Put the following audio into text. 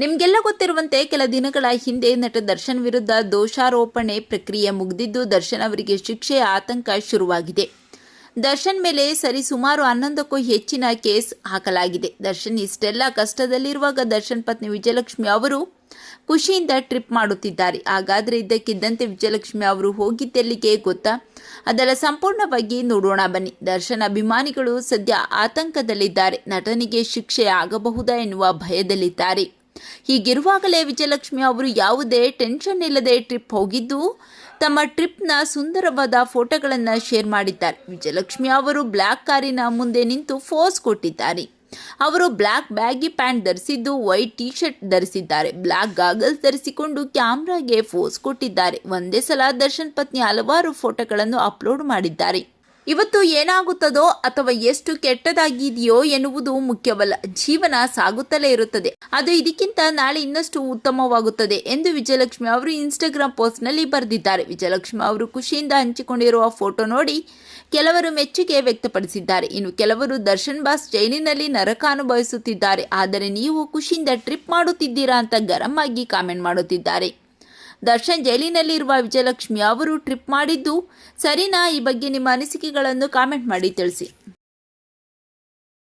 ನಿಮಗೆಲ್ಲ ಗೊತ್ತಿರುವಂತೆ ಕೆಲ ದಿನಗಳ ಹಿಂದೆ ನಟ ದರ್ಶನ್ ವಿರುದ್ಧ ದೋಷಾರೋಪಣೆ ಪ್ರಕ್ರಿಯೆ ಮುಗಿದಿದ್ದು ದರ್ಶನ್ ಅವರಿಗೆ ಶಿಕ್ಷೆಯ ಆತಂಕ ಶುರುವಾಗಿದೆ. ದರ್ಶನ್ ಮೇಲೆ ಸರಿಸುಮಾರು 11ಕ್ಕೂ ಹೆಚ್ಚಿನ ಕೇಸ್ ಹಾಕಲಾಗಿದೆ. ದರ್ಶನ್ ಇಷ್ಟೆಲ್ಲ ಕಷ್ಟದಲ್ಲಿರುವಾಗ ದರ್ಶನ್ ಪತ್ನಿ ವಿಜಯಲಕ್ಷ್ಮಿ ಅವರು ಖುಷಿಯಿಂದ ಟ್ರಿಪ್ ಮಾಡುತ್ತಿದ್ದಾರೆ. ಹಾಗಾದರೆ ಇದ್ದಕ್ಕಿದ್ದಂತೆ ವಿಜಯಲಕ್ಷ್ಮಿ ಅವರು ಹೋಗಿದ್ದೆಲ್ಲಿಗೆ ಗೊತ್ತಾ? ಅದರ ಸಂಪೂರ್ಣವಾಗಿ ನೋಡೋಣ ಬನ್ನಿ. ದರ್ಶನ್ ಅಭಿಮಾನಿಗಳು ಸದ್ಯ ಆತಂಕದಲ್ಲಿದ್ದಾರೆ. ನಟನಿಗೆ ಶಿಕ್ಷೆ ಆಗಬಹುದಾ ಎನ್ನುವ ಭಯದಲ್ಲಿದ್ದಾರೆ. ಹೀಗಿರುವಾಗಲೇ ವಿಜಯಲಕ್ಷ್ಮಿ ಅವರು ಯಾವುದೇ ಟೆನ್ಷನ್ ಇಲ್ಲದೆ ಟ್ರಿಪ್ ಹೋಗಿದ್ದು ತಮ್ಮ ಟ್ರಿಪ್ನ ಸುಂದರವಾದ ಫೋಟೋಗಳನ್ನು ಶೇರ್ ಮಾಡಿದ್ದಾರೆ. ವಿಜಯಲಕ್ಷ್ಮಿ ಅವರು ಬ್ಲ್ಯಾಕ್ ಕಾರಿನ ಮುಂದೆ ನಿಂತು ಪೋಸ್ ಕೊಟ್ಟಿದ್ದಾರೆ. ಅವರು ಬ್ಲ್ಯಾಕ್ ಬ್ಯಾಗಿ ಪ್ಯಾಂಟ್ ಧರಿಸಿದ್ದು ವೈಟ್ ಟಿ ಶರ್ಟ್ ಧರಿಸಿದ್ದಾರೆ. ಬ್ಲ್ಯಾಕ್ ಗಾಗಲ್ಸ್ ಧರಿಸಿಕೊಂಡು ಕ್ಯಾಮ್ರಾಗೆ ಪೋಸ್ ಕೊಟ್ಟಿದ್ದಾರೆ. ಒಂದೇ ಸಲ ದರ್ಶನ್ ಪತ್ನಿ ಹಲವಾರು ಫೋಟೋಗಳನ್ನು ಅಪ್ಲೋಡ್ ಮಾಡಿದ್ದಾರೆ. ಇವತ್ತು ಏನಾಗುತ್ತದೋ ಅಥವಾ ಎಷ್ಟು ಕೆಟ್ಟದಾಗಿದೆಯೋ ಎನ್ನುವುದು ಮುಖ್ಯವಲ್ಲ. ಜೀವನ ಸಾಗುತ್ತಲೇ ಇರುತ್ತದೆ. ಅದು ಇದಕ್ಕಿಂತ ನಾಳೆ ಇನ್ನಷ್ಟು ಉತ್ತಮವಾಗುತ್ತದೆ ಎಂದು ವಿಜಯಲಕ್ಷ್ಮಿ ಅವರು ಇನ್ಸ್ಟಾಗ್ರಾಮ್ ಪೋಸ್ಟ್ನಲ್ಲಿ ಬರೆದಿದ್ದಾರೆ. ವಿಜಯಲಕ್ಷ್ಮಿ ಅವರು ಖುಷಿಯಿಂದ ಹಂಚಿಕೊಂಡಿರುವ ಫೋಟೋ ನೋಡಿ ಕೆಲವರು ಮೆಚ್ಚುಗೆ ವ್ಯಕ್ತಪಡಿಸಿದ್ದಾರೆ. ಇನ್ನು ಕೆಲವರು ದರ್ಶನ್ ಬಾಸ್ ಜೈಲಿನಲ್ಲಿ ನರಕ ಅನುಭವಿಸುತ್ತಿದ್ದಾರೆ, ಆದರೆ ನೀವು ಖುಷಿಯಿಂದ ಟ್ರಿಪ್ ಮಾಡುತ್ತಿದ್ದೀರಾ ಅಂತ ಗರಂ ಆಗಿ ಕಾಮೆಂಟ್ ಮಾಡುತ್ತಿದ್ದಾರೆ. ದರ್ಶನ್ ಜೈಲಿನಲ್ಲಿರುವ ವಿಜಯಲಕ್ಷ್ಮಿ ಅವರು ಟ್ರಿಪ್ ಮಾಡಿದ್ದು ಸರಿನಾ? ಈ ಬಗ್ಗೆ ನಿಮ್ಮ ಅನಿಸಿಕೆಗಳನ್ನು ಕಾಮೆಂಟ್ ಮಾಡಿ ತಿಳಿಸಿ.